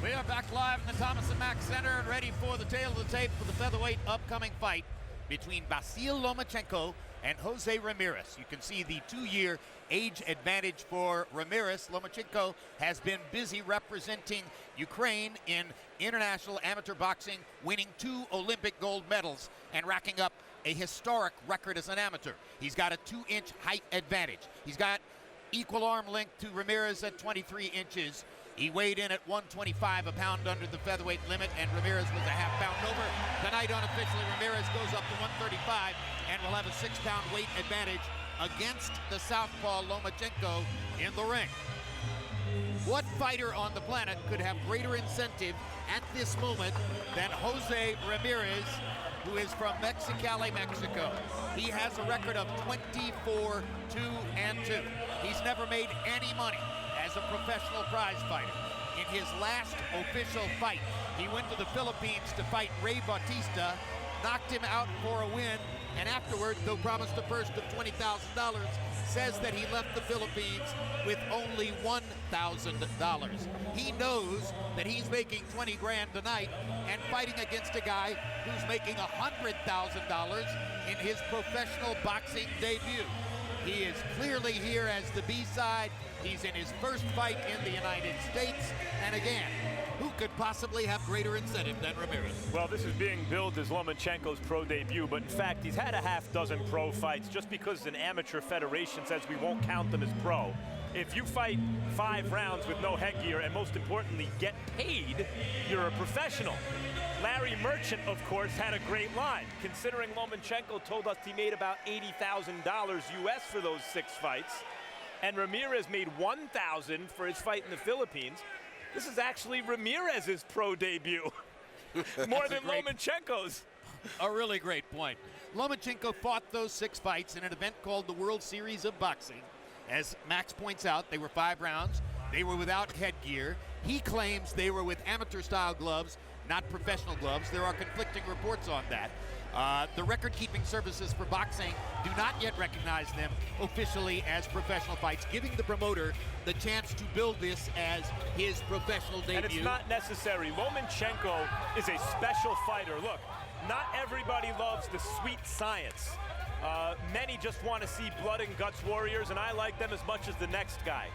We are back live in the Thomas & Mack Center and ready for the tail of the tape for the featherweight upcoming fight between Vasyl Lomachenko and Jose Ramirez. You can see the 2-year age advantage for Ramirez. Lomachenko has been busy representing Ukraine in international amateur boxing, winning 2 Olympic gold medals and racking up a historic record as an amateur. He's got a 2-inch height advantage. He's got equal arm length to Ramirez at 23 inches. He weighed in at 125, a pound under the featherweight limit, and Ramirez was a half pound over. Tonight, unofficially, Ramirez goes up to 135 and will have a 6-pound weight advantage against the southpaw Lomachenko in the ring. What fighter on the planet could have greater incentive at this moment than Jose Ramirez, who is from Mexicali, Mexico? He has a record of 24-2-2. He's never made any money as a professional prize fighter. In his last official fight, he went to the Philippines to fight Ray Bautista, knocked him out for a win, and afterward, though promised a purse of $20,000, says that he left the Philippines with only $1,000. He knows that he's making 20 grand tonight and fighting against a guy who's making $100,000 in his professional boxing debut. He is clearly here as the B-side. He's in his first fight in the United States. And again, who could possibly have greater incentive than Ramirez? Well, this is being billed as Lomachenko's pro debut, but in fact, he's had a half-dozen pro fights. Just because an amateur federation says we won't count them as pro, if you fight 5 rounds with no headgear and, most importantly, get paid, you're a professional. Larry Merchant, of course, had a great line, considering Lomachenko told us he made about $80,000 US for those 6 fights, and Ramirez made $1,000 for his fight in the Philippines. This is actually Ramirez's pro debut, more than Lomachenko's. A really great point. Lomachenko fought those 6 fights in an event called the World Series of Boxing. As Max points out, they were 5 rounds. They were without headgear. He claims they were with amateur-style gloves, not professional gloves. There are conflicting reports on that. The record-keeping services for boxing do not yet recognize them officially as professional fights, giving the promoter the chance to build this as his professional debut. And it's not necessary. Lomachenko is a special fighter. Look, not everybody loves the sweet science. Many just want to see blood and guts warriors, and I like them as much as the next guy.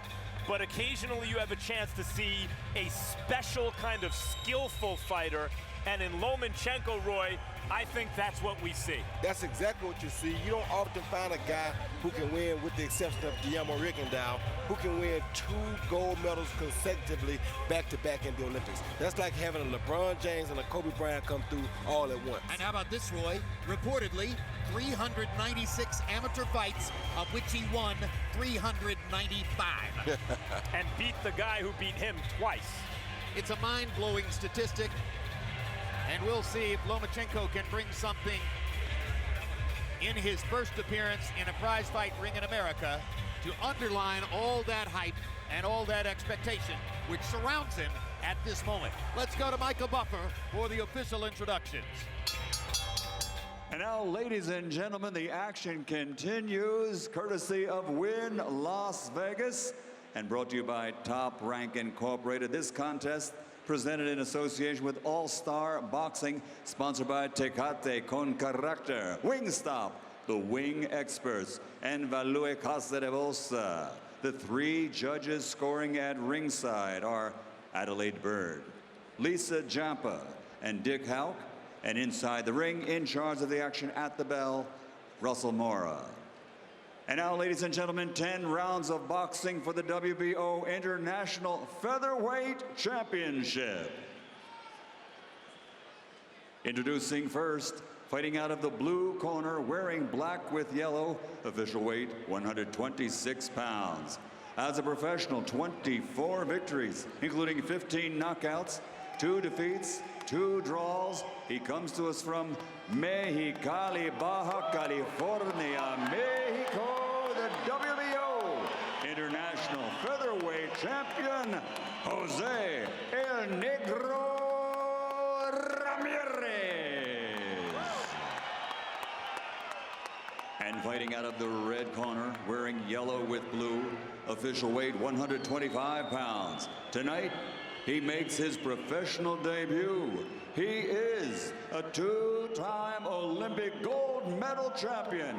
But occasionally you have a chance to see a special kind of skillful fighter, and in Lomachenko, Roy, I think that's what we see. That's exactly what you see. You don't often find a guy who can win, with the exception of Guillermo Rigondeaux, who can win 2 gold medals consecutively back-to-back in the Olympics. That's like having a LeBron James and a Kobe Bryant come through all at once. And how about this, Roy? Reportedly, 396 amateur fights, of which he won 395. And beat the guy who beat him twice. It's a mind-blowing statistic. And we'll see if Lomachenko can bring something in his first appearance in a prize fight ring in America to underline all that hype and all that expectation which surrounds him at this moment. Let's go to Michael Buffer for the official introductions. And now, ladies and gentlemen, the action continues courtesy of Wynn Las Vegas and brought to you by Top Rank Incorporated. This contest presented in association with All-Star Boxing, sponsored by Tecate con Carácter, Wingstop, the Wing Experts, and Value Casa de Bolsa. The 3 judges scoring at ringside are Adelaide Bird, Lisa Jampa, and Dick Houck. And inside the ring, in charge of the action at the bell, Russell Mora. And now, ladies and gentlemen, 10 rounds of boxing for the WBO International Featherweight Championship. Introducing first, fighting out of the blue corner, wearing black with yellow, official weight 126 pounds. As a professional, 24 victories, including 15 knockouts, 2 defeats, 2 draws. He comes to us from Mexicali, Baja California, Mexico, the WBO International Featherweight Champion, Jose El Negro Ramirez. And fighting out of the red corner, wearing yellow with blue, official weight 125 pounds. Tonight, he makes his professional debut. He is a two-time Olympic gold medal champion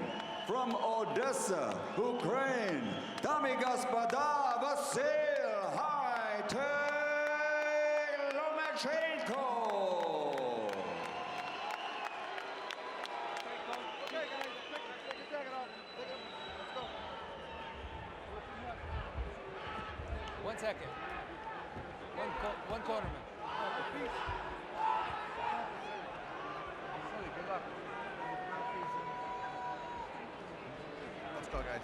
from Odessa, Ukraine, Dami Gospoda Vasyl Lomachenko. One second. One cornerman. Let's go, guys.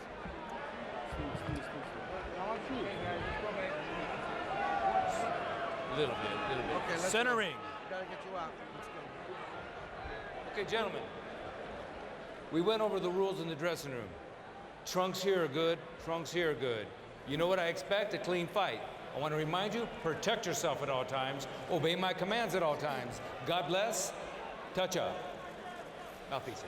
Little bit. Okay, let's Centering. go. Gotta get you out. Let's go. Okay, gentlemen. We went over the rules in the dressing room. Trunks here are good, trunks here are good. You know what I expect? A clean fight. I want to remind you, protect yourself at all times, obey my commands at all times. God bless. Touch up. Mouthpiece.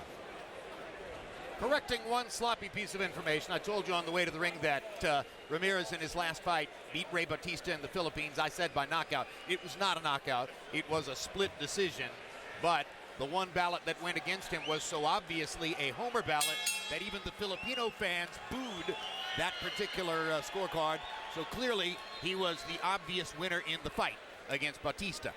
Correcting one sloppy piece of information. I told you on the way to the ring that Ramirez in his last fight beat Ray Batista in the Philippines. I said by knockout. It was not a knockout. It was a split decision. But the one ballot that went against him was so obviously a homer ballot that even the Filipino fans booed that particular scorecard. So clearly he was the obvious winner in the fight against Batista.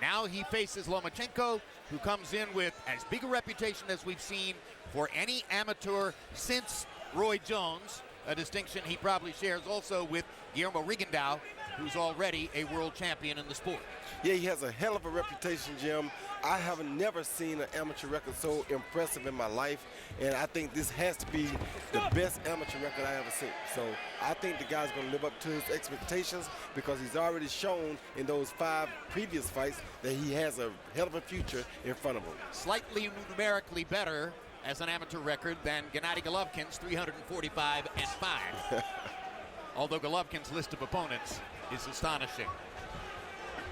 Now he faces Lomachenko, who comes in with as big a reputation as we've seen for any amateur since Roy Jones, a distinction he probably shares also with Guillermo Rigondeaux, who's already a world champion in the sport. Yeah, he has a hell of a reputation, Jim. I have never seen an amateur record so impressive in my life, and I think this has to be the best amateur record I ever seen. So I think the guy's going to live up to his expectations because he's already shown in those 5 previous fights that he has a hell of a future in front of him. Slightly numerically better as an amateur record than Gennady Golovkin's 345-5. Although Golovkin's list of opponents is astonishing.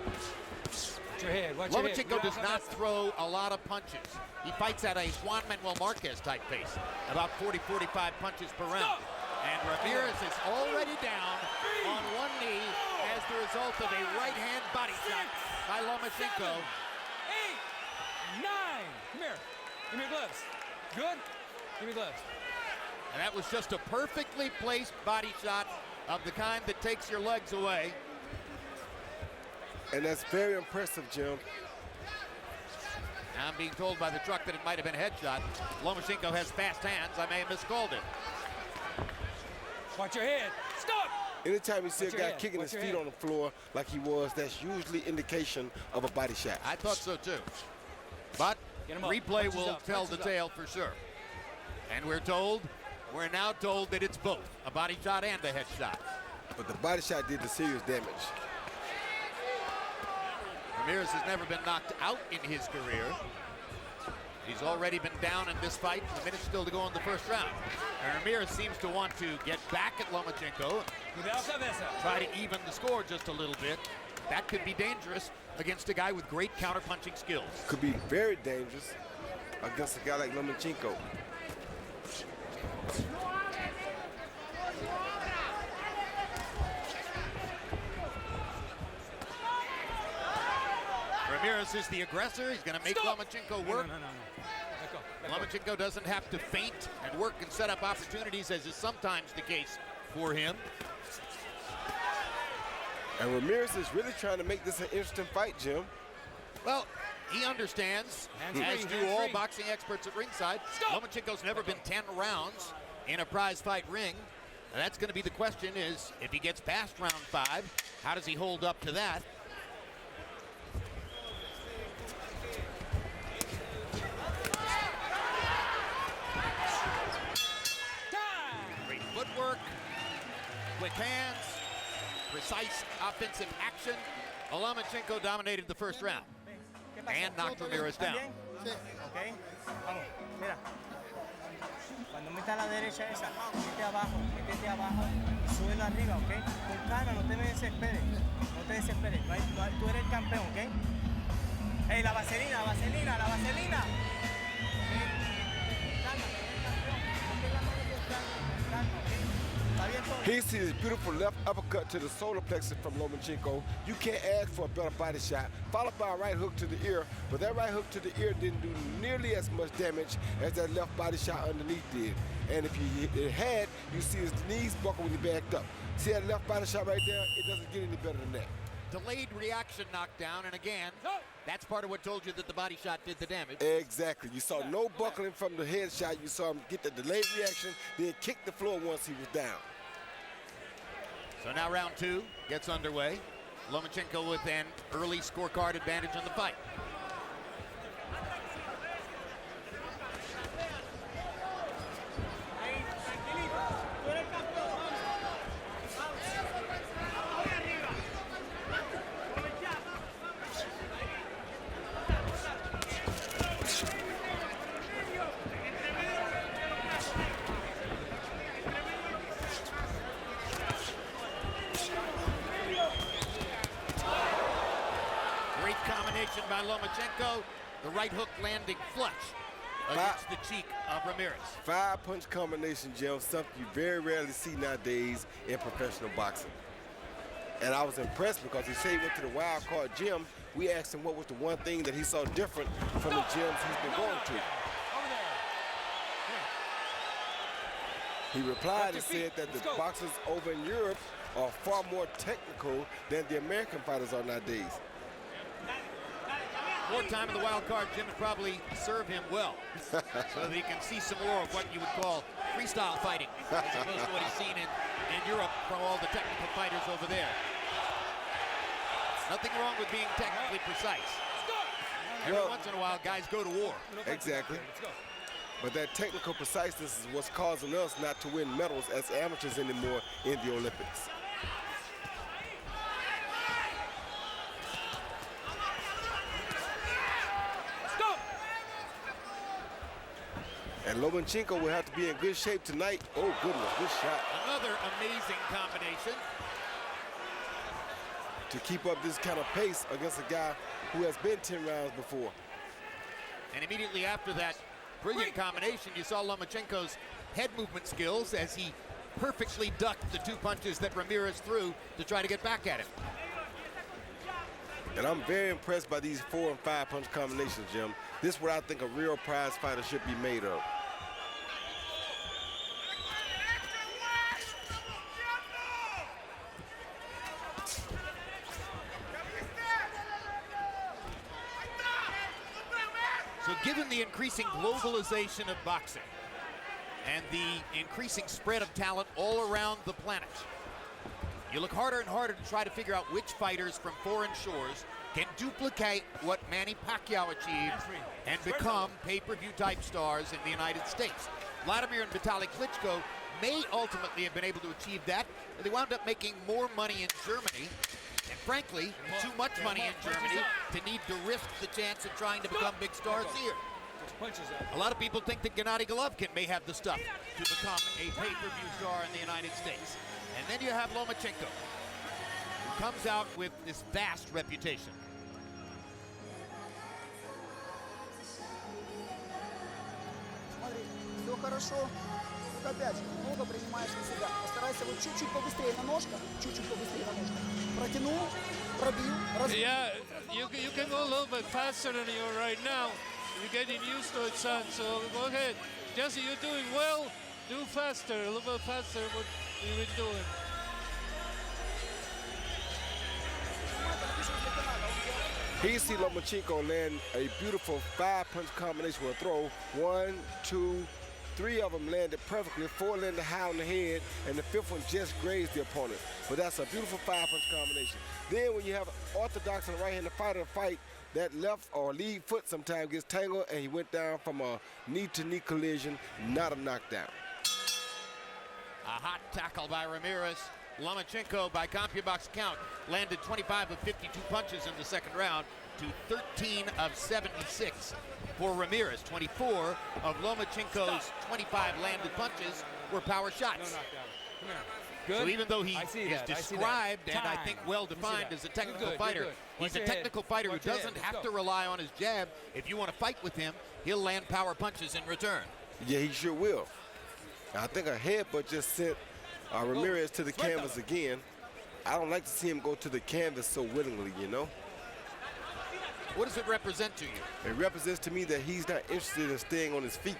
Watch your head, watch your head. Lomachenko does not throw a lot of punches. He fights at a Juan Manuel Marquez type pace, about 40-45 punches per round. And Ramirez is already down on one knee as the result of a right-hand body shot by Lomachenko. 8, 9. Come here. Give me your gloves. Good? Give me gloves. And that was just a perfectly placed body shot of the kind that takes your legs away. And that's very impressive, Jim. Now I'm being told by the truck that it might have been a headshot. Lomachenko has fast hands. I may have miscalled it. Watch your head. Stop! Anytime you see a guy kicking Watch his your feet head. on the floor like he was, that's usually indication of a body shot. I thought so too. But Get him up. replay Punches will up, tell the punches up. tale for sure. And we're now told that it's both, a body shot and a headshot. But the body shot did the serious damage. Ramirez has never been knocked out in his career. He's already been down in this fight. A minute still to go in the first round. And Ramirez seems to want to get back at Lomachenko, try to even the score just a little bit. That could be dangerous against a guy with great counter-punching skills. Could be very dangerous against a guy like Lomachenko. Ramirez is the aggressor. He's going to make Lomachenko work. No. Let go. Let go. Lomachenko doesn't have to feint and work and set up opportunities, as is sometimes the case for him. And Ramirez is really trying to make this an interesting fight, Jim. Well, he understands, as do all boxing experts at ringside. Lomachenko's never been 10 rounds in a prize fight ring. And that's going to be the question is, if he gets past round 5, how does he hold up to that? Great footwork, quick hands, precise offensive action. Lomachenko dominated the first round and knocked Ramirez down. Ok, vamos, mira. Cuando meta la derecha esa, métete abajo, suelo arriba, ok. Con calma, no te me desesperes, no te desesperes. Tú eres el campeón, ok. Hey, la vaselina, la vaselina. Calma, tú eres el campeón. Ponte la mano por calma, ok. ¿Está bien todo? He sees this beautiful left uppercut to the solar plexus from Lomachenko. You can't ask for a better body shot, followed by a right hook to the ear, but that right hook to the ear didn't do nearly as much damage as that left body shot underneath did. And if it had, you see his knees buckle when he backed up. See that left body shot right there? It doesn't get any better than that. Delayed reaction knockdown, and again, that's part of what told you that the body shot did the damage. Exactly. You saw no buckling from the headshot. You saw him get the delayed reaction, then kick the floor once he was down. So now round 2 gets underway. Lomachenko with an early scorecard advantage in the fight. Combination by Lomachenko, the right hook landing flush against the cheek of Ramirez. 5-punch combination, Jim, something you very rarely see nowadays in professional boxing. And I was impressed because he said he went to the wild card gym. We asked him what was the one thing that he saw different from the gyms he's been going to. He replied and said that the boxers over in Europe are far more technical than the American fighters are nowadays. More time in the wild card gym would probably serve him well, so that he can see some more of what you would call freestyle fighting, as opposed to what he's seen in Europe from all the technical fighters over there. Nothing wrong with being technically precise. Every once in a while, guys go to war. Exactly. But that technical preciseness is what's causing us not to win medals as amateurs anymore in the Olympics. And Lomachenko will have to be in good shape tonight. Oh, goodness, good shot. Another amazing combination. To keep up this kind of pace against a guy who has been 10 rounds before. And immediately after that brilliant combination, you saw Lomachenko's head movement skills as he perfectly ducked the 2 punches that Ramirez threw to try to get back at him. And I'm very impressed by these 4- and 5-punch combinations, Jim. This is what I think a real prize fighter should be made of. So given the increasing globalization of boxing and the increasing spread of talent all around the planet, you look harder and harder to try to figure out which fighters from foreign shores can duplicate what Manny Pacquiao achieved and become pay-per-view type stars in the United States. Vladimir and Vitaly Klitschko may ultimately have been able to achieve that, but they wound up making more money in Germany, and frankly, too much money in Germany to need to risk the chance of trying to become big stars here. A lot of people think that Gennady Golovkin may have the stuff to become a pay-per-view star in the United States. And then you have Lomachenko, who comes out with this vast reputation. Смотри, все хорошо. Только опять, много принимаешь на себя. Постарайся вот чуть-чуть побыстрее на ножках, чуть-чуть побыстрее на ножках. Протянул, пробил, разбил. Yeah, you can go a little bit faster than you are right now. You're getting used to it, son, so go ahead. Jesse, you're doing well. Do faster, a little bit faster what you've been doing. Here you see Lomachenko land a beautiful 5-punch combination with a throw. 1, 2, 3 of them landed perfectly. 4 landed high on the head, and the 5th one just grazed the opponent. But that's a beautiful 5-punch combination. Then when you have orthodox and right-handed fighter fight, that left or lead foot sometimes gets tangled, and he went down from a knee-to-knee collision, not a knockdown. A hot tackle by Ramirez. Lomachenko, by CompuBox count, landed 25 of 52 punches in the second round to 13 of 76 for Ramirez. 24 of Lomachenko's 25 landed punches were power shots. Good. So even though he I see is that, I see described that. and I Time. think well-defined Let me as see a that. technical You're good, fighter, you're good. he's Watch a your head. technical fighter who Watch your head. doesn't Let's have go. to rely on his jab. If you want to fight with him, he'll land power punches in return. Yeah, he sure will. I think a headbutt just sent Ramirez to the canvas again. I don't like to see him go to the canvas so willingly, you know. What does it represent to you? It represents to me that he's not interested in staying on his feet.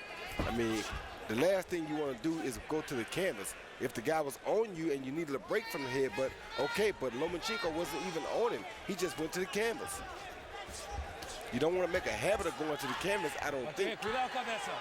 I mean, the last thing you want to do is go to the canvas. If the guy was on you and you needed a break from the head, but okay, but Lomachenko wasn't even on him. He just went to the canvas. You don't want to make a habit of going to the canvas, I don't think. Cuidado, cabeza.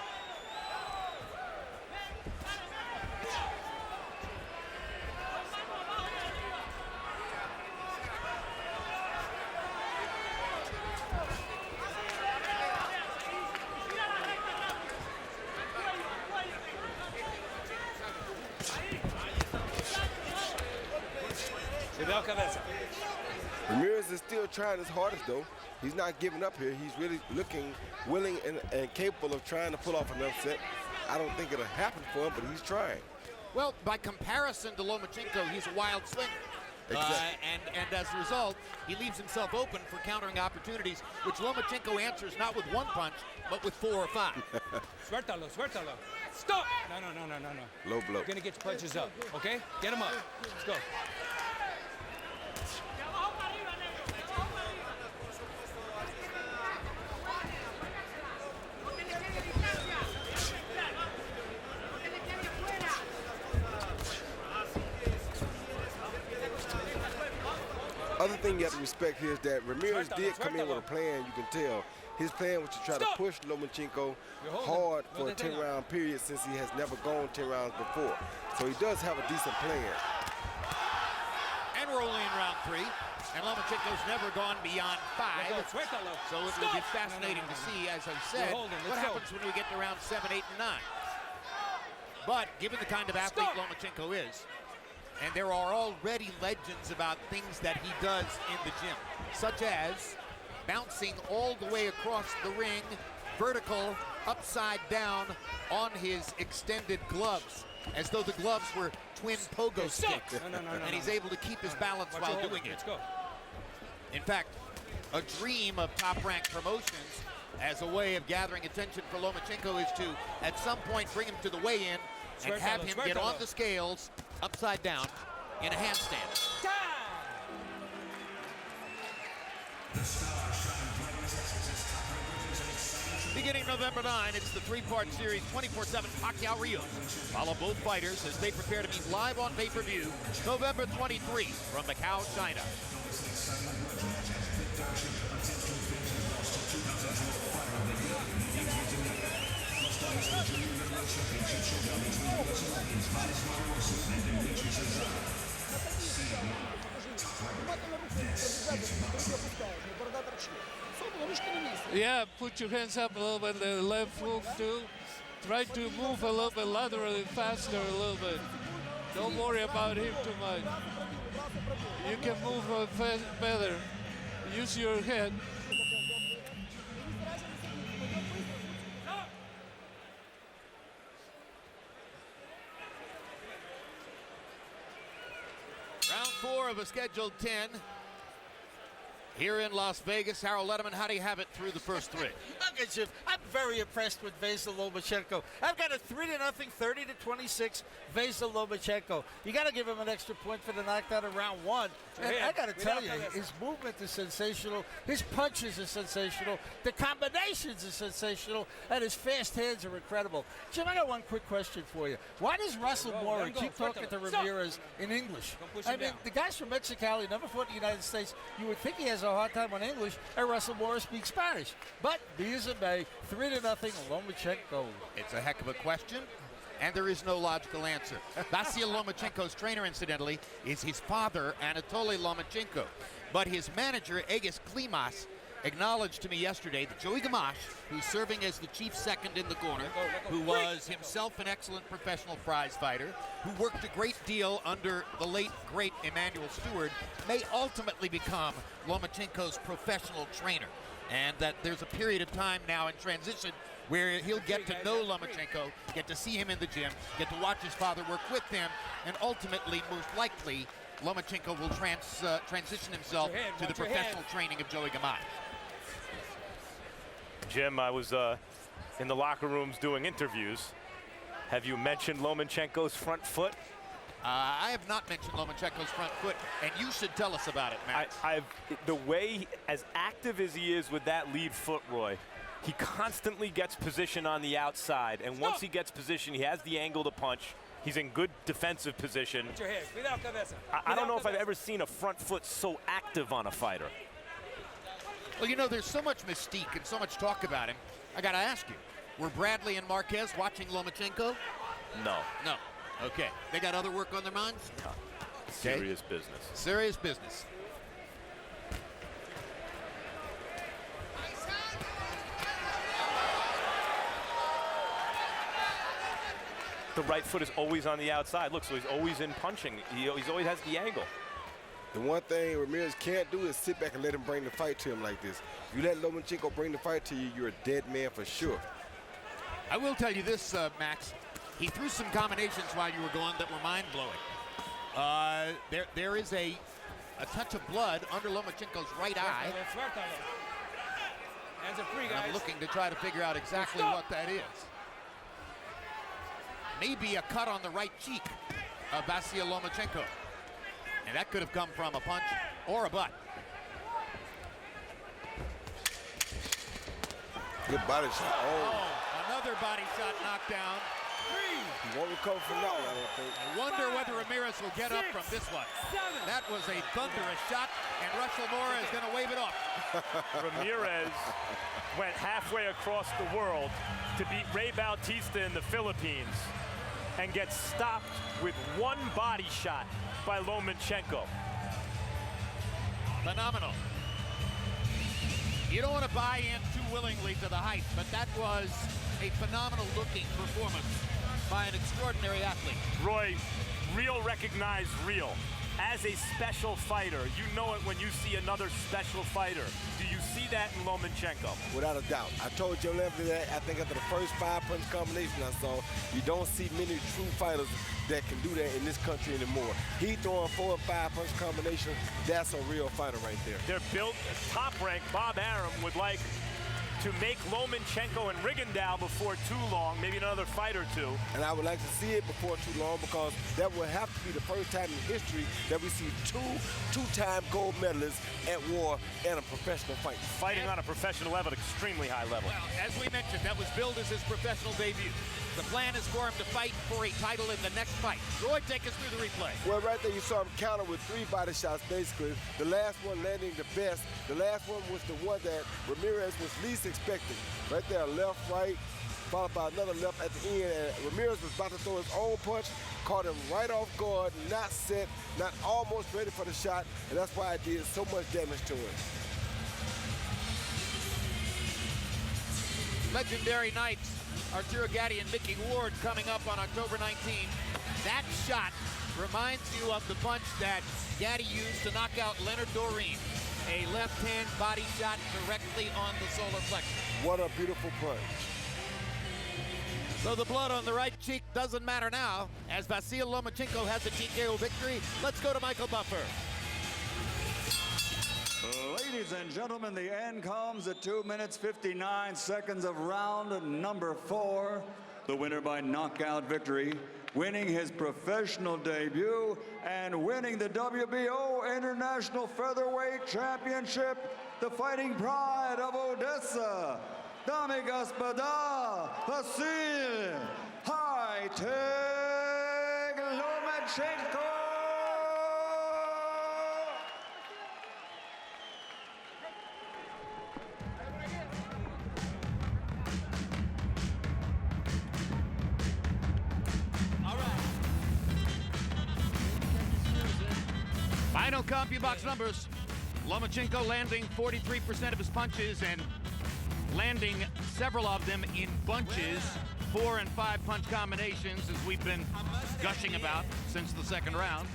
Cuidado, cabeza. Ramirez is still trying his hardest, though. He's not giving up here. He's really looking willing and capable of trying to pull off an upset. I don't think it'll happen for him, but he's trying. Well, by comparison to Lomachenko, he's a wild swinger. Exactly. And as a result, he leaves himself open for countering opportunities, which Lomachenko answers not with one punch, but with 4 or 5. Suéltalo, suéltalo. Stop! No. Low blow. You're gonna get your punches up, okay? Get him up. Let's go. Other thing you have to respect here is that Ramirez did come in with a plan, you can tell. His plan was to try to push Lomachenko hard for a 10-round period since he has never gone 10 rounds before. So he does have a decent plan. And we're only in round 3. And Lomachenko's never gone beyond 5. So it will be fascinating to see, as I said, what happens when we get to round 7, 8, and 9. But given the kind of athlete Lomachenko is, and there are already legends about things that he does in the gym, such as bouncing all the way across the ring, vertical, upside down on his extended gloves, as though the gloves were twin pogo sticks. And he's able to keep his balance while doing it. Let's go. In fact, a dream of Top-Rank Promotions as a way of gathering attention for Lomachenko is to, at some point, bring him to the weigh-in and have him get on the scales upside down in a handstand. Beginning November 9, it's the 3-part series 24/7 Pacquiao Rios. Follow both fighters as they prepare to meet live on pay-per-view November 23 from Macau, China. Yeah, put your hands up a little bit, the left hook too. Try to move a little bit laterally faster a little bit. Don't worry about him too much. You can move better. Use your head. Round 4 of a scheduled 10 here in Las Vegas. Harold Letterman, how do you have it through the first 3? Okay, Jim, I'm very impressed with Vasyl Lomachenko. I've got a 3-0, 30-26 Vasyl Lomachenko. You got to give him an extra point for the knockdown in round 1. And I got to tell you, his movement is sensational. His punches are sensational. The combinations are sensational. And his fast hands are incredible. Jim, I got one quick question for you. Why does Russell Mora keep talking to Ramirez in English? I mean, the guy's from Mexicali, never fought in the United States. You would think he has a hard time on English, and Russell Mora speaks Spanish. But be as it may, 3-0 Lomachenko. It's a heck of a question, and there is no logical answer. Vasyl Lomachenko's trainer, incidentally, is his father, Anatoly Lomachenko. But his manager, Egis Klimas, acknowledged to me yesterday that Joey Gamache, who's serving as the chief second in the corner, who was himself an excellent professional prize fighter, who worked a great deal under the late, great Emmanuel Stewart, may ultimately become Lomachenko's professional trainer. And that there's a period of time now in transition where he'll get to know Lomachenko, get to see him in the gym, get to watch his father work with him, and ultimately, most likely, Lomachenko will transition himself to the professional training of Joey Gamache. Jim, I was in the locker rooms doing interviews. Have you mentioned Lomachenko's front foot? I have not mentioned Lomachenko's front foot, and you should tell us about it, Matt. The way, as active as he is with that lead foot, Roy, he constantly gets position on the outside, and once he gets position, he has the angle to punch. He's in good defensive position. I don't know if I've ever seen a front foot so active on a fighter. Well, you know, there's so much mystique and so much talk about him. I got to ask you, were Bradley and Marquez watching Lomachenko? No. No. Okay. They got other work on their minds? No. Serious business. Serious business. The right foot is always on the outside. Look, so he's always in punching. He always has the angle. The one thing Ramirez can't do is sit back and let him bring the fight to him like this. If you let Lomachenko bring the fight to you, you're a dead man for sure. I will tell you this, Max. He threw some combinations while you were going that were mind-blowing. There is a touch of blood under Lomachenko's right eye. Hands are free, guys. I'm looking to try to figure out exactly what that is. Maybe a cut on the right cheek of Vasyl Lomachenko. And that could have come from a punch or a butt. Good body shot. Oh, another body shot knocked down. He won't recover from that one, I don't think. I wonder whether Ramirez will get up from this one. That was a thunderous shot, and Russell Mora is going to wave it off. Ramirez went halfway across the world to beat Ray Bautista in the Philippines and gets stopped with one body shot by Lomachenko. Phenomenal. You don't want to buy in too willingly to the hype, but that was a phenomenal looking performance by an extraordinary athlete. Roy, real recognized real. As a special fighter, you know it when you see another special fighter. Do you see that in Lomachenko? Without a doubt. I told Joe Lampley that I think after the first 5-punch combination I saw, you don't see many true fighters that can do that in this country anymore. He throwing 4 and 5-punch combinations, that's a real fighter right there. They're built, top rank, Bob Arum would like to make Lomachenko and Rigondeaux before too long, maybe another fight or two. And I would like to see it before too long, because that will have to be the first time in history that we see two-time gold medalists at war in a professional fight. Fighting on a professional level at extremely high level. Well, as we mentioned, that was billed as his professional debut. The plan is for him to fight for a title in the next fight. Roy, take us through the replay. Well, right there you saw him counter with 3 body shots, basically. The last one landing the best. The last one was the one that Ramirez was least expecting. Right there, left, right, followed by another left at the end. And Ramirez was about to throw his own punch, caught him right off guard, not set, not almost ready for the shot, and that's why it did so much damage to him. Legendary nights. Arturo Gatti and Mickey Ward coming up on October 19th. That shot reminds you of the punch that Gatti used to knock out Leonard Doreen. A left-hand body shot directly on the solar plexus. What a beautiful punch. So the blood on the right cheek doesn't matter now, as Vasyl Lomachenko has a TKO victory. Let's go to Michael Buffer. Ladies and gentlemen, the end comes at 2 minutes 59 seconds of round number 4. The winner by knockout victory, winning his professional debut and winning the WBO International Featherweight Championship, the fighting pride of Odessa, Dame Gospoda, Vasyl Lomachenko. Final CompuBox numbers. Lomachenko landing 43% of his punches and landing several of them in bunches. 4 and 5 punch combinations, as we've been gushing about since the second round.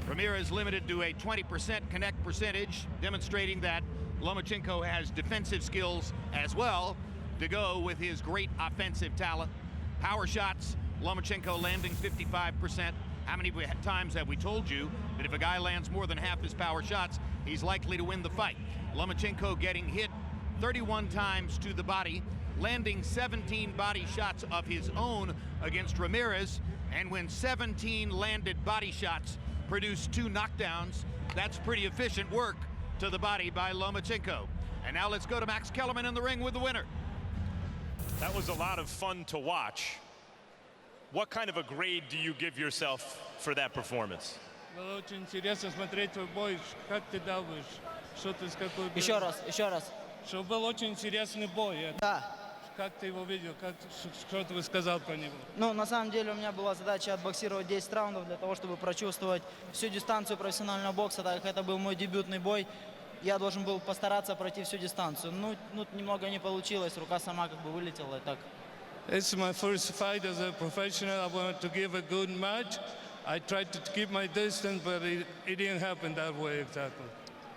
Ramirez limited to a 20% connect percentage, demonstrating that Lomachenko has defensive skills as well to go with his great offensive talent. Power shots, Lomachenko landing 55%. How many times have we told you that if a guy lands more than half his power shots, he's likely to win the fight? Lomachenko getting hit 31 times to the body, landing 17 body shots of his own against Ramirez, And when 17 landed body shots produce 2 knockdowns, that's pretty efficient work to the body by Lomachenko. And now let's go to Max Kellerman in the ring with the winner. That was a lot of fun to watch. What kind of a grade do you give yourself for that performance? Было очень интересно смотреть твой бой. Как ты думаешь, что ты с какой... Еще раз. Что был очень интересный бой. Да. Как ты его видел? Что ты сказал про него? Ну, на самом деле у меня была задача отбоксировать 10 раундов для того, чтобы прочувствовать всю дистанцию профессионального бокса, так как это был мой дебютный бой. Я должен был постараться пройти всю дистанцию. Ну, немного не получилось, рука сама как бы вылетела и так. It's my first fight as a professional. I wanted to give a good match. I tried to keep my distance, but it didn't happen that way exactly.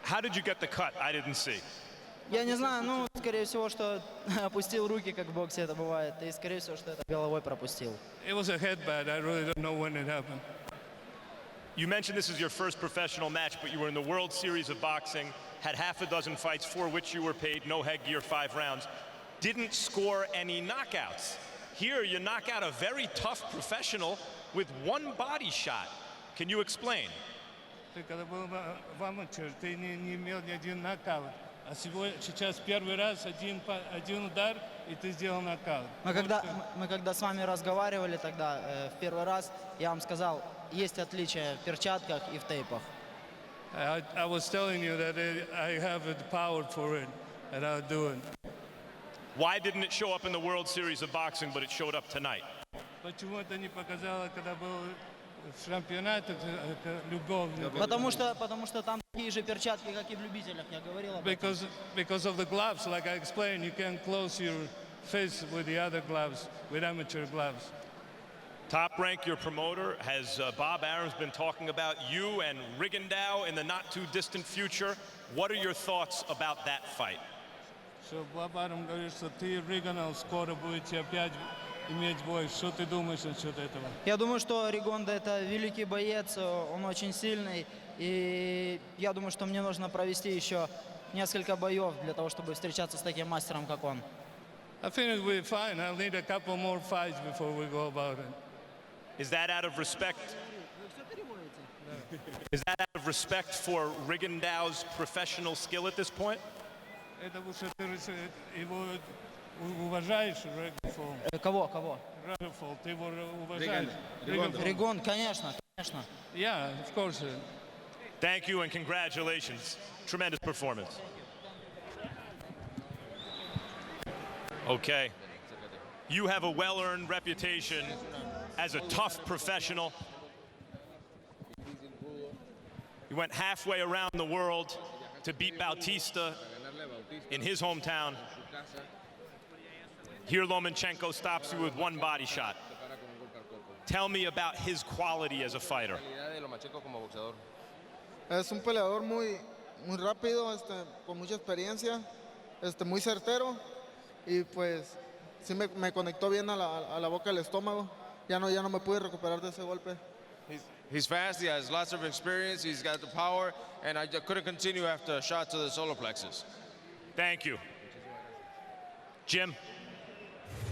How did you get the cut? I didn't see. Я не знаю, ну, скорее всего, что опустил руки, как в боксе это бывает, и, скорее всего, что это головой пропустил. It was a headbutt. I really don't know when it happened. You mentioned this is your first professional match, but you were in the World Series of Boxing, had half a dozen fights for which you were paid, no headgear, 5 rounds, didn't score any knockouts. Here, you knock out a very tough professional with 1 body shot. Can you explain? Ты когда был в аматер, ты не имел ни один нокаут. А сейчас первый раз один удар, и ты сделал нокаут. Мы когда с вами разговаривали тогда, в первый раз, я вам сказал, есть отличия в перчатках и в тейпах. I was telling you that I have the power for it, and I'll do it. Why didn't it show up in the World Series of Boxing, but it showed up tonight? Почему это не показало, когда был в чемпионате любовный? Потому что там такие же перчатки, как и в любителях, я говорил об этом. Because of the gloves, like I explained, you can't close your fist with the other gloves, with amateur gloves. Top Rank, your promoter, has Bob Arum's been talking about you and Rigondeaux in the not-too-distant future. What are your thoughts about that fight? Что Боб Арум говорит, что ты и Ригондеaux скоро будете опять иметь бой. Что ты думаешь насчет этого? Я думаю, что Ригондо это великий боец, он очень сильный, и я думаю, что мне нужно провести еще несколько боев для того, чтобы встречаться с таким мастером, как он. I think it will be fine. I'll need a couple more fights before we go about it. Is that out of respect? Is that out of respect for Rigondeaux's professional skill at this point? Это потому что ты его уважаешь, Кого? Ригондеaux, ты его уважаешь. Ригон, конечно. Yeah, of course. Thank you and congratulations. Tremendous performance. Okay. You have a well-earned reputation as a tough professional. You went halfway around the world to beat Bautista in his hometown. Here Lomachenko stops you with 1 body shot. Tell me about his quality as a fighter. Es un peleador muy rápido, con mucha experiencia, muy certero, y pues sí me conectó bien a la boca del estómago. Ya no me pude recuperar de ese golpe. He's fast, he has lots of experience, he's got the power, and I couldn't continue after a shot to the solar plexus. Thank you. Jim?